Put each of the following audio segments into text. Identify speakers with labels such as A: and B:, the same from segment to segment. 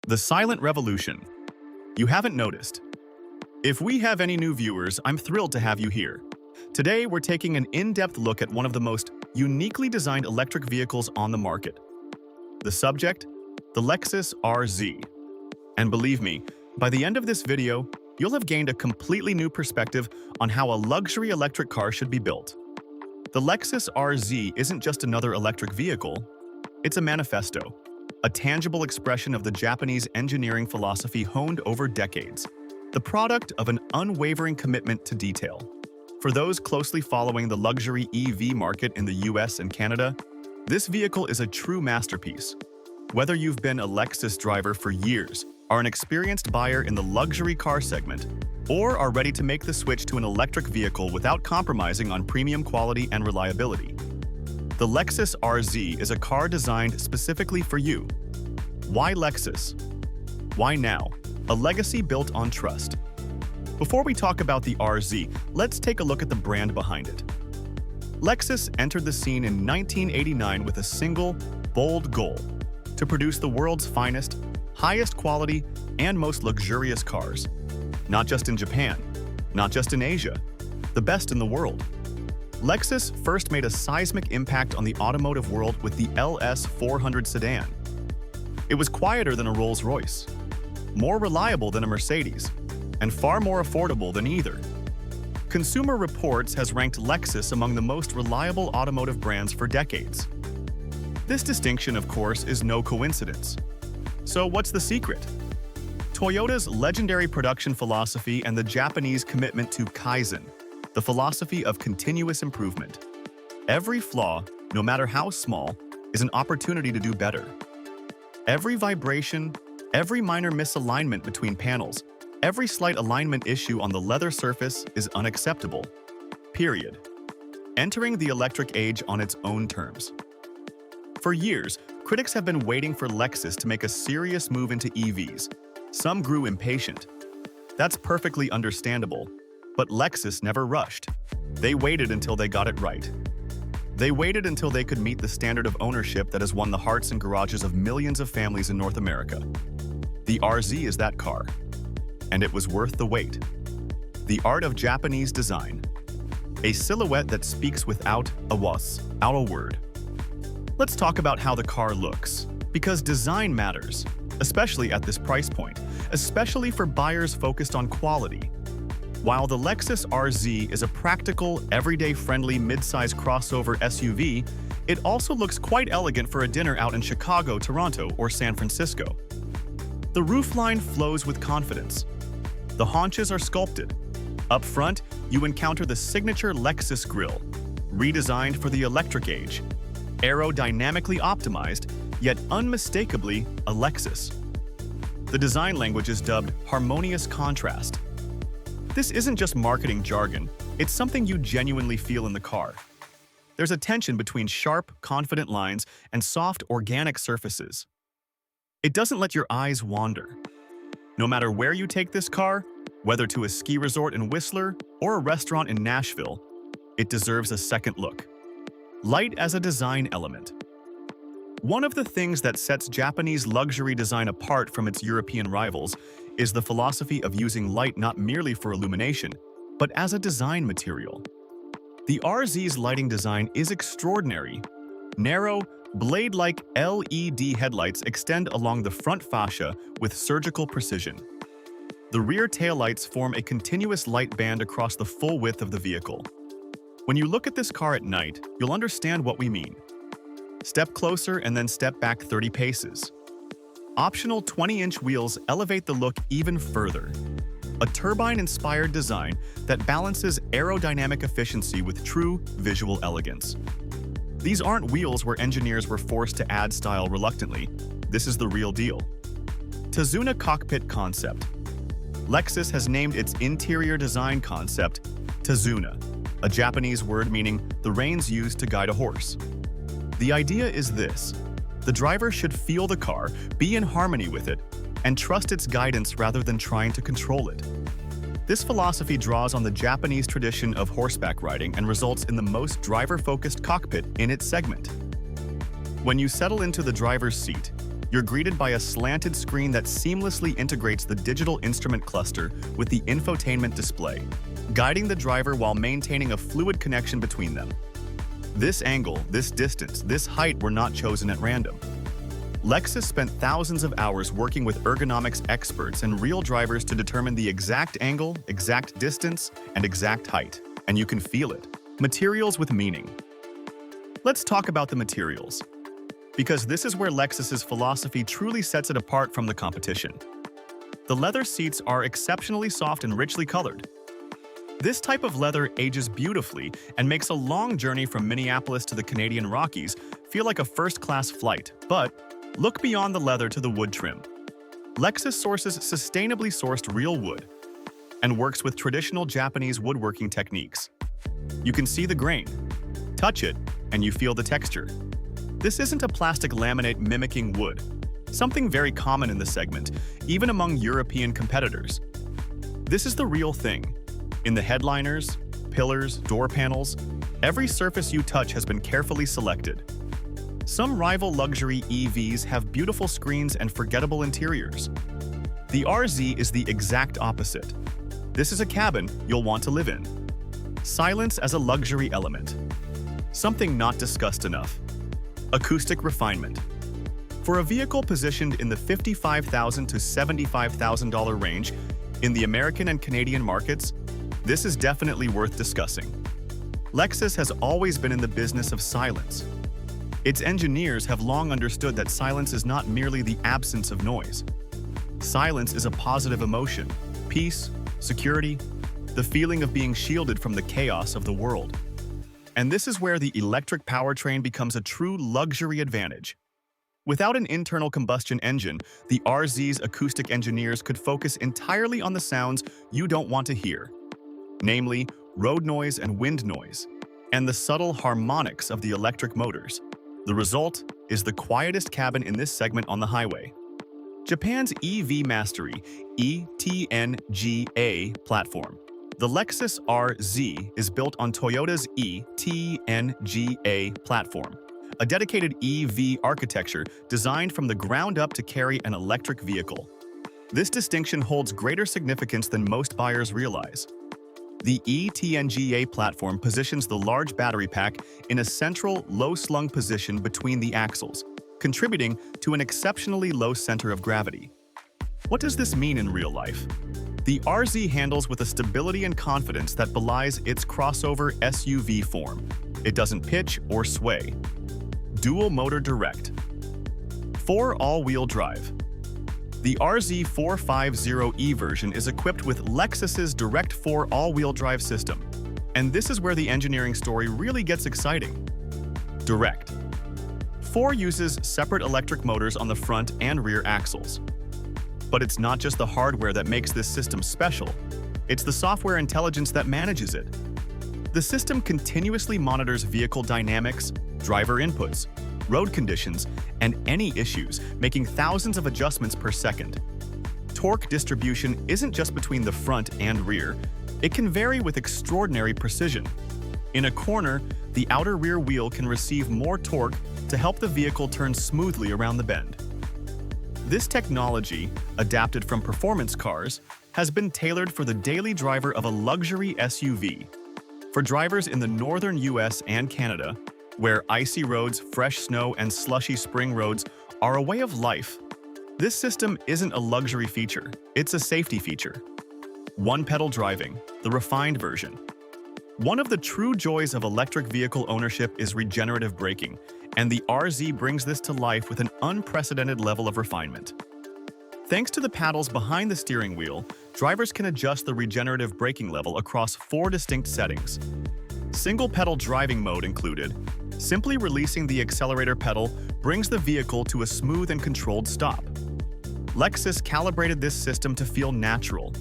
A: The silent revolution. You haven't noticed. If we have any new viewers, I'm thrilled to have you here. Today, we're taking an in-depth look at one of the most uniquely designed electric vehicles on the market. The subject? The Lexus RZ. And believe me, by the end of this video, you'll have gained a completely new perspective on how a luxury electric car should be built. The Lexus RZ isn't just another electric vehicle, it's a manifesto, a tangible expression of the Japanese engineering philosophy honed over decades, the product of an unwavering commitment to detail. For those closely following the luxury EV market in the US and Canada, this vehicle is a true masterpiece. Whether you've been a Lexus driver for years, are an experienced buyer in the luxury car segment, or are ready to make the switch to an electric vehicle without compromising on premium quality and reliability, the Lexus RZ is a car designed specifically for you. Why Lexus? Why now? A legacy built on trust. Before we talk about the RZ, let's take a look at the brand behind it. Lexus entered the scene in 1989 with a single, bold goal: to produce the world's finest, highest quality, and most luxurious cars. Not just in Japan, not just in Asia, the best in the world. Lexus first made a seismic impact on the automotive world with the LS 400 sedan. It was quieter than a Rolls-Royce, more reliable than a Mercedes, and far more affordable than either. Consumer Reports has ranked Lexus among the most reliable automotive brands for decades. This distinction, of course, is no coincidence. So what's the secret? Toyota's legendary production philosophy and the Japanese commitment to Kaizen, the philosophy of continuous improvement. Every flaw, no matter how small, is an opportunity to do better. Every vibration, every minor misalignment between panels, every slight alignment issue on the leather surface is unacceptable. Period. Entering the electric age on its own terms. For years, critics have been waiting for Lexus to make a serious move into EVs. Some grew impatient. That's perfectly understandable. But Lexus never rushed. They waited until they got it right. They waited until they could meet the standard of ownership that has won the hearts and garages of millions of families in North America. The RZ is that car. And it was worth the wait. The art of Japanese design. A silhouette that speaks without a word. Let's talk about how the car looks, because design matters, especially at this price point, especially for buyers focused on quality. While the Lexus RZ is a practical, everyday-friendly mid-size crossover SUV, it also looks quite elegant for a dinner out in Chicago, Toronto, or San Francisco. The roofline flows with confidence. The haunches are sculpted. Up front, you encounter the signature Lexus grille, redesigned for the electric age. Aerodynamically optimized, yet unmistakably a Lexus. The design language is dubbed harmonious contrast. This isn't just marketing jargon, it's something you genuinely feel in the car. There's a tension between sharp, confident lines and soft, organic surfaces. It doesn't let your eyes wander. No matter where you take this car, whether to a ski resort in Whistler or a restaurant in Nashville, it deserves a second look. Light as a design element. One of the things that sets Japanese luxury design apart from its European rivals is the philosophy of using light not merely for illumination, but as a design material. The RZ's lighting design is extraordinary. Narrow, blade-like LED headlights extend along the front fascia with surgical precision. The rear taillights form a continuous light band across the full width of the vehicle. When you look at this car at night, you'll understand what we mean. Step closer and then step back 30 paces. Optional 20-inch wheels elevate the look even further. A turbine-inspired design that balances aerodynamic efficiency with true visual elegance. These aren't wheels where engineers were forced to add style reluctantly. This is the real deal. Tazuna cockpit concept. Lexus has named its interior design concept Tazuna, a Japanese word meaning the reins used to guide a horse. The idea is this: the driver should feel the car, be in harmony with it, and trust its guidance rather than trying to control it. This philosophy draws on the Japanese tradition of horseback riding and results in the most driver-focused cockpit in its segment. When you settle into the driver's seat, You're greeted by a slanted screen that seamlessly integrates the digital instrument cluster with the infotainment display, guiding the driver while maintaining a fluid connection between them. This angle, this distance, this height were not chosen at random. Lexus spent thousands of hours working with ergonomics experts and real drivers to determine the exact angle, exact distance, and exact height. And you can feel it. Materials with meaning. Let's talk about the materials, because this is where Lexus's philosophy truly sets it apart from the competition. The leather seats are exceptionally soft and richly colored. This type of leather ages beautifully and makes a long journey from Minneapolis to the Canadian Rockies feel like a first-class flight. But look beyond the leather to the wood trim. Lexus sources sustainably sourced real wood and works with traditional Japanese woodworking techniques. You can see the grain, touch it, and you feel the texture. This isn't a plastic laminate mimicking wood, something very common in the segment, even among European competitors. This is the real thing. In the headliners, pillars, door panels, every surface you touch has been carefully selected. Some rival luxury EVs have beautiful screens and forgettable interiors. The RZ is the exact opposite. This is a cabin you'll want to live in. Silence as a luxury element. Something not discussed enough. Acoustic refinement. For a vehicle positioned in the $55,000 to $75,000 range in the American and Canadian markets, this is definitely worth discussing. Lexus has always been in the business of silence. Its engineers have long understood that silence is not merely the absence of noise. Silence is a positive emotion, peace, security, the feeling of being shielded from the chaos of the world. And this is where the electric powertrain becomes a true luxury advantage. Without an internal combustion engine, the RZ's acoustic engineers could focus entirely on the sounds you don't want to hear, namely road noise and wind noise, and the subtle harmonics of the electric motors. The result is the quietest cabin in this segment on the highway. Japan's EV mastery, ETNGA platform. The Lexus RZ is built on Toyota's ETNGA platform, a dedicated EV architecture designed from the ground up to carry an electric vehicle. This distinction holds greater significance than most buyers realize. The ETNGA platform positions the large battery pack in a central, low-slung position between the axles, contributing to an exceptionally low center of gravity. What does this mean in real life? The RZ handles with a stability and confidence that belies its crossover SUV form. It doesn't pitch or sway. Dual motor direct. 4 all-wheel drive. The RZ 450e version is equipped with Lexus's Direct4 all-wheel drive system. And this is where the engineering story really gets exciting. Direct. 4 uses separate electric motors on the front and rear axles. But it's not just the hardware that makes this system special, it's the software intelligence that manages it. The system continuously monitors vehicle dynamics, driver inputs, road conditions, and any issues, making thousands of adjustments per second. Torque distribution isn't just between the front and rear, it can vary with extraordinary precision. In a corner, the outer rear wheel can receive more torque to help the vehicle turn smoothly around the bend. This technology, adapted from performance cars, has been tailored for the daily driver of a luxury SUV. For drivers in the northern US and Canada, where icy roads, fresh snow, and slushy spring roads are a way of life, this system isn't a luxury feature, it's a safety feature. One-pedal driving, the refined version. One of the true joys of electric vehicle ownership is regenerative braking, and the RZ brings this to life with an unprecedented level of refinement. Thanks to the paddles behind the steering wheel, drivers can adjust the regenerative braking level across 4 distinct settings. Single-pedal driving mode included. Simply releasing the accelerator pedal brings the vehicle to a smooth and controlled stop. Lexus calibrated this system to feel natural.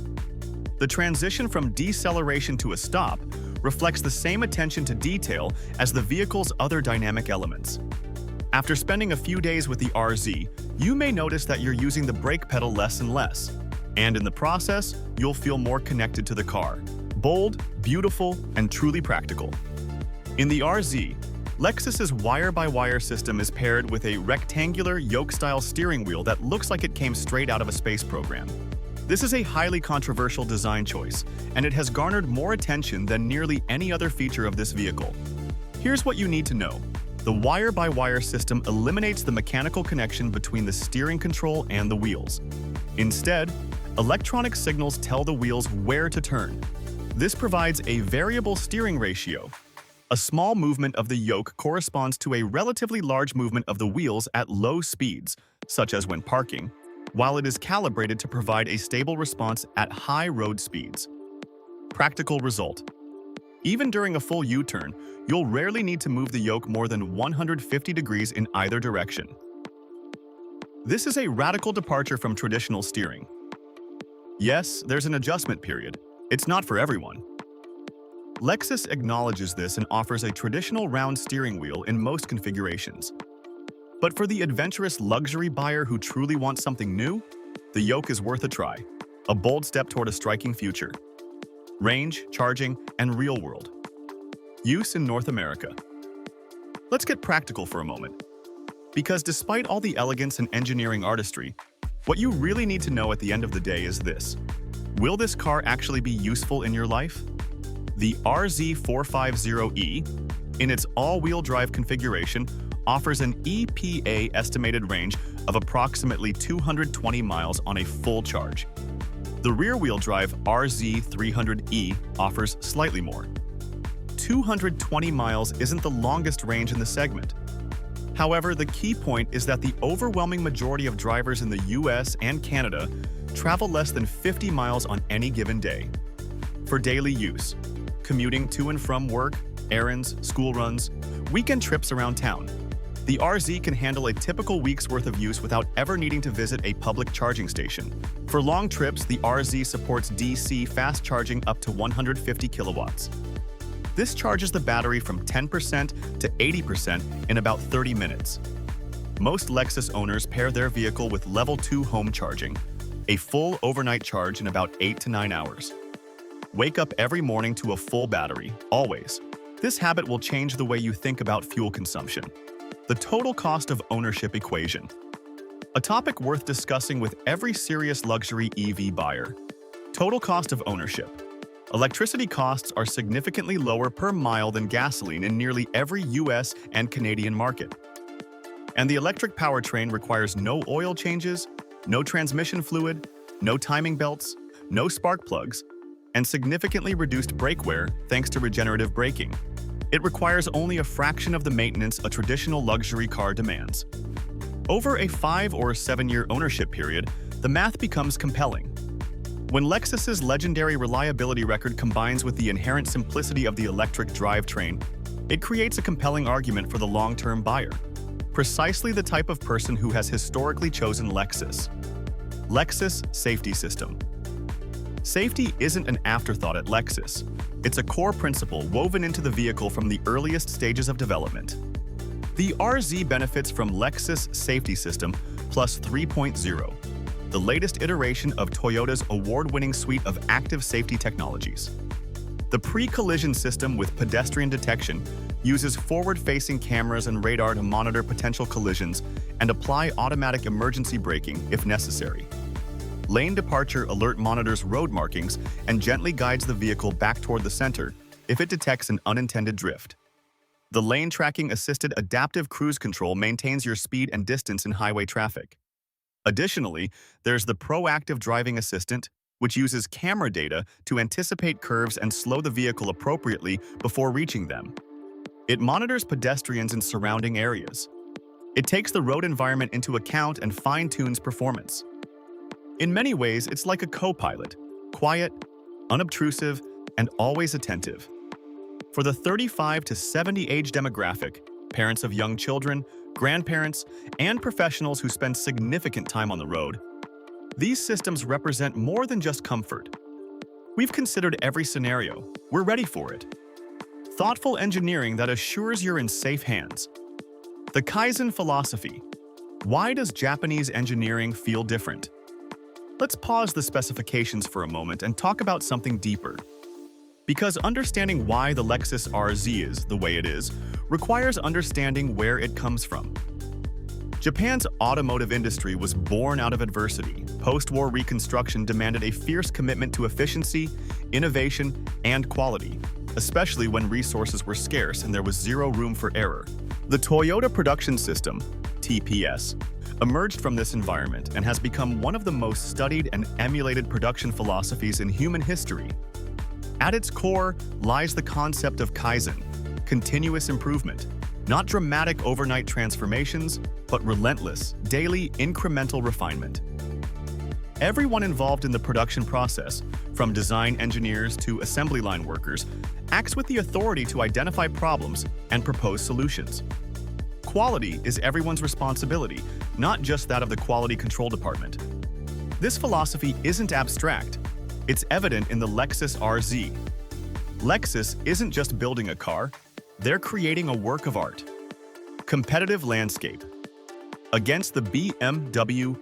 A: The transition from deceleration to a stop reflects the same attention to detail as the vehicle's other dynamic elements. After spending a few days with the RZ, you may notice that you're using the brake pedal less and less, and in the process, you'll feel more connected to the car. Bold, beautiful, and truly practical. In the RZ, Lexus's wire-by-wire system is paired with a rectangular yoke-style steering wheel that looks like it came straight out of a space program. This is a highly controversial design choice, and it has garnered more attention than nearly any other feature of this vehicle. Here's what you need to know. The wire-by-wire system eliminates the mechanical connection between the steering control and the wheels. Instead, electronic signals tell the wheels where to turn. This provides a variable steering ratio. A small movement of the yoke corresponds to a relatively large movement of the wheels at low speeds, such as when parking, while it is calibrated to provide a stable response at high road speeds. Practical result. Even during a full U-turn, you'll rarely need to move the yoke more than 150 degrees in either direction. This is a radical departure from traditional steering. Yes, there's an adjustment period. It's not for everyone. Lexus acknowledges this and offers a traditional round steering wheel in most configurations. But for the adventurous luxury buyer who truly wants something new, the yoke is worth a try. A bold step toward a striking future. Range, charging, and real world. Use in North America. Let's get practical for a moment. Because despite all the elegance and engineering artistry, what you really need to know at the end of the day is this. Will this car actually be useful in your life? The RZ450E, in its all-wheel drive configuration, offers an EPA estimated range of approximately 220 miles on a full charge. The rear-wheel drive RZ300E offers slightly more. 220 miles isn't the longest range in the segment. However, the key point is that the overwhelming majority of drivers in the US and Canada travel less than 50 miles on any given day. For daily use, commuting to and from work, errands, school runs, weekend trips around town, the RZ can handle a typical week's worth of use without ever needing to visit a public charging station. For long trips, the RZ supports DC fast charging up to 150 kilowatts. This charges the battery from 10% to 80% in about 30 minutes. Most Lexus owners pair their vehicle with Level 2 home charging, a full overnight charge in about 8 to 9 hours. Wake up every morning to a full battery, always. This habit will change the way you think about fuel consumption. The total cost of ownership equation. A topic worth discussing with every serious luxury EV buyer. Total cost of ownership. Electricity costs are significantly lower per mile than gasoline in nearly every US and Canadian market. And the electric powertrain requires no oil changes, no transmission fluid, no timing belts, no spark plugs, and significantly reduced brake wear thanks to regenerative braking. It requires only a fraction of the maintenance a traditional luxury car demands. Over a 5 or 7 year ownership period, the math becomes compelling. When Lexus's legendary reliability record combines with the inherent simplicity of the electric drivetrain, it creates a compelling argument for the long-term buyer. Precisely the type of person who has historically chosen Lexus. Lexus Safety System. Safety isn't an afterthought at Lexus. It's a core principle woven into the vehicle from the earliest stages of development. The RZ benefits from Lexus Safety System Plus 3.0, the latest iteration of Toyota's award-winning suite of active safety technologies. The pre-collision system with pedestrian detection uses forward-facing cameras and radar to monitor potential collisions and apply automatic emergency braking if necessary. Lane departure alert monitors road markings and gently guides the vehicle back toward the center if it detects an unintended drift. The lane tracking assisted adaptive cruise control maintains your speed and distance in highway traffic. Additionally, there's the proactive driving assistant, which uses camera data to anticipate curves and slow the vehicle appropriately before reaching them. It monitors pedestrians in surrounding areas. It takes the road environment into account and fine-tunes performance. In many ways, it's like a co-pilot, quiet, unobtrusive, and always attentive. For the 35 to 70 age demographic, parents of young children, grandparents, and professionals who spend significant time on the road, these systems represent more than just comfort. We've considered every scenario. We're ready for it. Thoughtful engineering that assures you're in safe hands. The Kaizen philosophy. Why does Japanese engineering feel different? Let's pause the specifications for a moment and talk about something deeper. Because understanding why the Lexus RZ is the way it is requires understanding where it comes from. Japan's automotive industry was born out of adversity. Post-war reconstruction demanded a fierce commitment to efficiency, innovation, and quality, especially when resources were scarce and there was zero room for error. The Toyota Production System, TPS, emerged from this environment and has become one of the most studied and emulated production philosophies in human history. At its core lies the concept of Kaizen, continuous improvement, not dramatic overnight transformations, but relentless, daily, incremental refinement. Everyone involved in the production process, from design engineers to assembly line workers, acts with the authority to identify problems and propose solutions. Quality is everyone's responsibility, not just that of the quality control department. This philosophy isn't abstract. It's evident in the Lexus RZ. Lexus isn't just building a car, they're creating a work of art. Competitive landscape. Against the BMW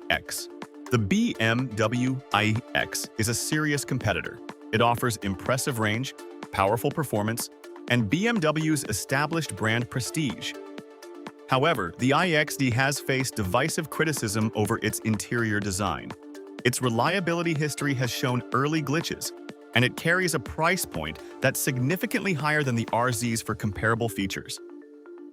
A: iX. The BMW iX is a serious competitor. It offers impressive range, powerful performance, and BMW's established brand prestige. However, the iXD has faced divisive criticism over its interior design. Its reliability history has shown early glitches, and it carries a price point that's significantly higher than the RZs for comparable features.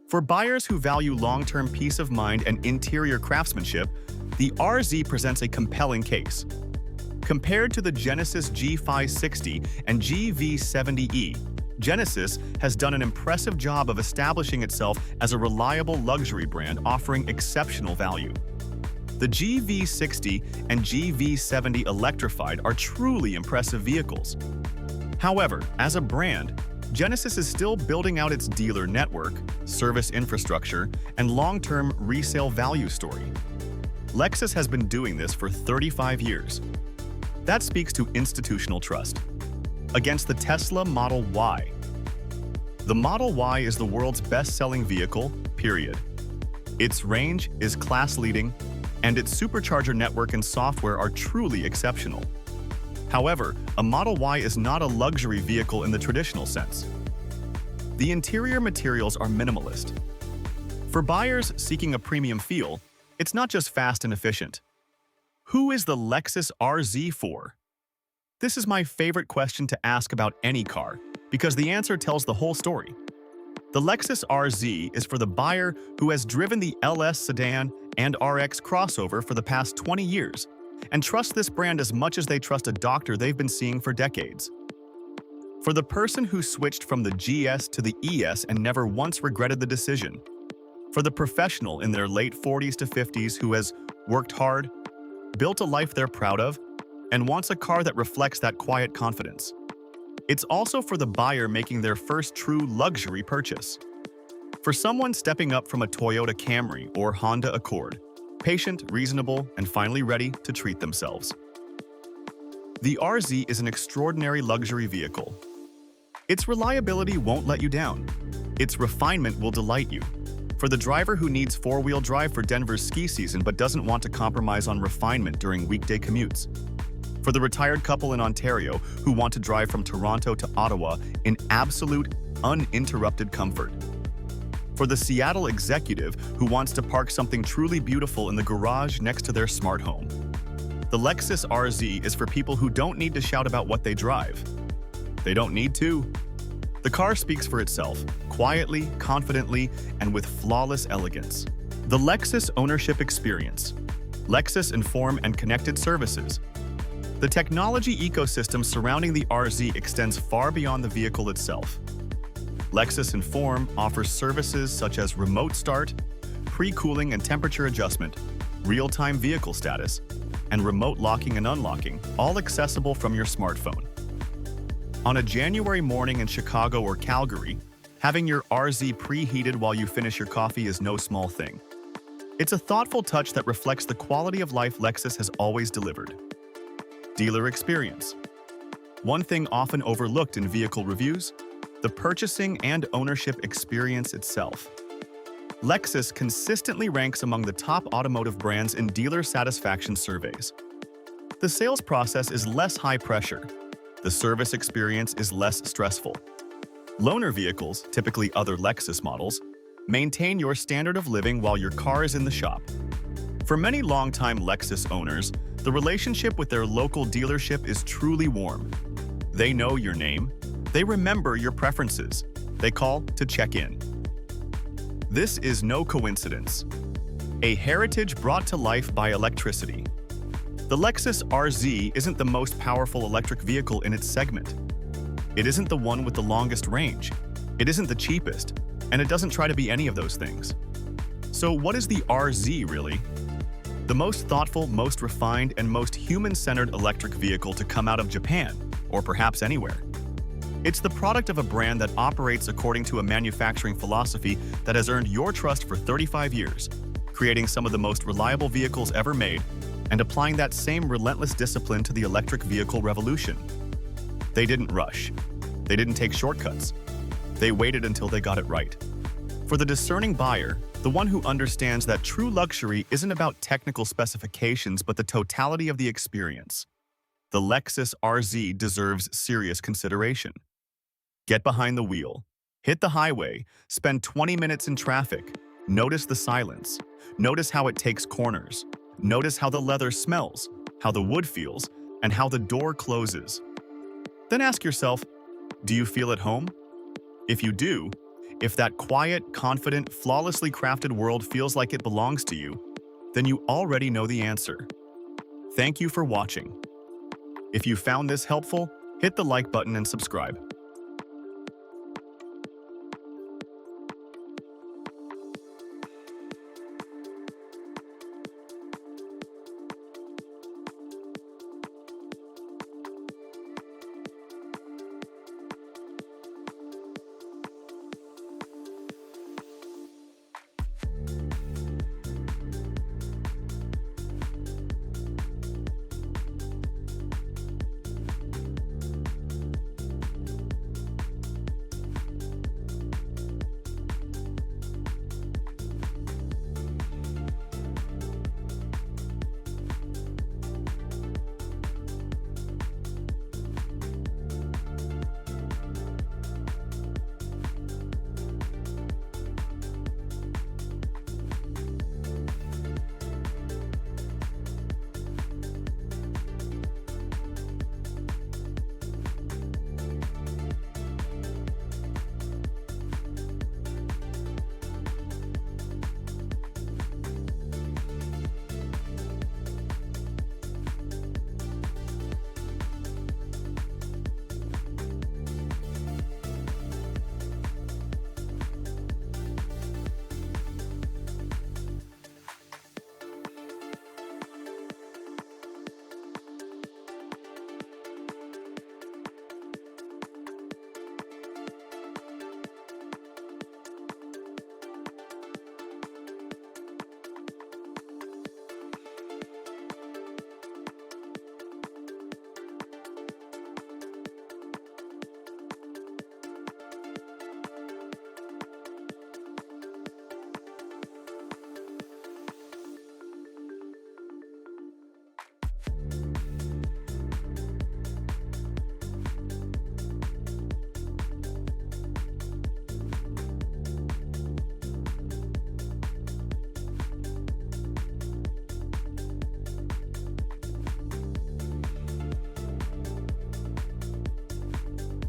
A: For buyers who value long-term peace of mind and interior craftsmanship, the RZ presents a compelling case. Compared to the Genesis G560 and GV70E, Genesis has done an impressive job of establishing itself as a reliable luxury brand offering exceptional value. The GV60 and GV70 electrified are truly impressive vehicles. However, as a brand, Genesis is still building out its dealer network, service infrastructure, and long-term resale value story. Lexus has been doing this for 35 years. That speaks to institutional trust. Against the Tesla Model Y. The Model Y is the world's best-selling vehicle, period. Its range is class-leading, and its supercharger network and software are truly exceptional. However, a Model Y is not a luxury vehicle in the traditional sense. The interior materials are minimalist. For buyers seeking a premium feel, it's not just fast and efficient. Who is the Lexus RZ for? This is my favorite question to ask about any car, because the answer tells the whole story. The Lexus RZ is for the buyer who has driven the LS sedan and RX crossover for the past 20 years and trusts this brand as much as they trust a doctor they've been seeing for decades. For the person who switched from the GS to the ES and never once regretted the decision. For the professional in their late 40s to 50s who has worked hard, built a life they're proud of, and wants a car that reflects that quiet confidence. It's also for the buyer making their first true luxury purchase. For someone stepping up from a Toyota Camry or Honda Accord, patient, reasonable, and finally ready to treat themselves. The RZ is an extraordinary luxury vehicle. Its reliability won't let you down. Its refinement will delight you. For the driver who needs four-wheel drive for Denver's ski season but doesn't want to compromise on refinement during weekday commutes. For the retired couple in Ontario who want to drive from Toronto to Ottawa in absolute, uninterrupted comfort. For the Seattle executive who wants to park something truly beautiful in the garage next to their smart home. The Lexus RZ is for people who don't need to shout about what they drive. They don't need to. The car speaks for itself, quietly, confidently, and with flawless elegance. The Lexus ownership experience. Lexus Inform and Connected Services. The technology ecosystem surrounding the RZ extends far beyond the vehicle itself. Lexus Inform offers services such as remote start, pre-cooling and temperature adjustment, real-time vehicle status, and remote locking and unlocking, all accessible from your smartphone. On a January morning in Chicago or Calgary, having your RZ preheated while you finish your coffee is no small thing. It's a thoughtful touch that reflects the quality of life Lexus has always delivered. Dealer experience. One thing often overlooked in vehicle reviews, the purchasing and ownership experience itself. Lexus consistently ranks among the top automotive brands in dealer satisfaction surveys. The sales process is less high pressure. The service experience is less stressful. Loaner vehicles, typically other Lexus models, maintain your standard of living while your car is in the shop. For many longtime Lexus owners, the relationship with their local dealership is truly warm. They know your name. They remember your preferences. They call to check in. This is no coincidence. A heritage brought to life by electricity. The Lexus RZ isn't the most powerful electric vehicle in its segment. It isn't the one with the longest range. It isn't the cheapest, and it doesn't try to be any of those things. So what is the RZ really? The most thoughtful, most refined, and most human-centered electric vehicle to come out of Japan, or perhaps anywhere. It's the product of a brand that operates according to a manufacturing philosophy that has earned your trust for 35 years, creating some of the most reliable vehicles ever made, and applying that same relentless discipline to the electric vehicle revolution. They didn't rush. They didn't take shortcuts. They waited until they got it right. For the discerning buyer, the one who understands that true luxury isn't about technical specifications but the totality of the experience, the Lexus RZ deserves serious consideration. Get behind the wheel. Hit the highway. Spend 20 minutes in traffic. Notice the silence. Notice how it takes corners. Notice how the leather smells, how the wood feels, and how the door closes. Then ask yourself, do you feel at home? If you do, if that quiet, confident, flawlessly crafted world feels like it belongs to you, then you already know the answer. Thank you for watching. If you found this helpful, hit the like button and subscribe.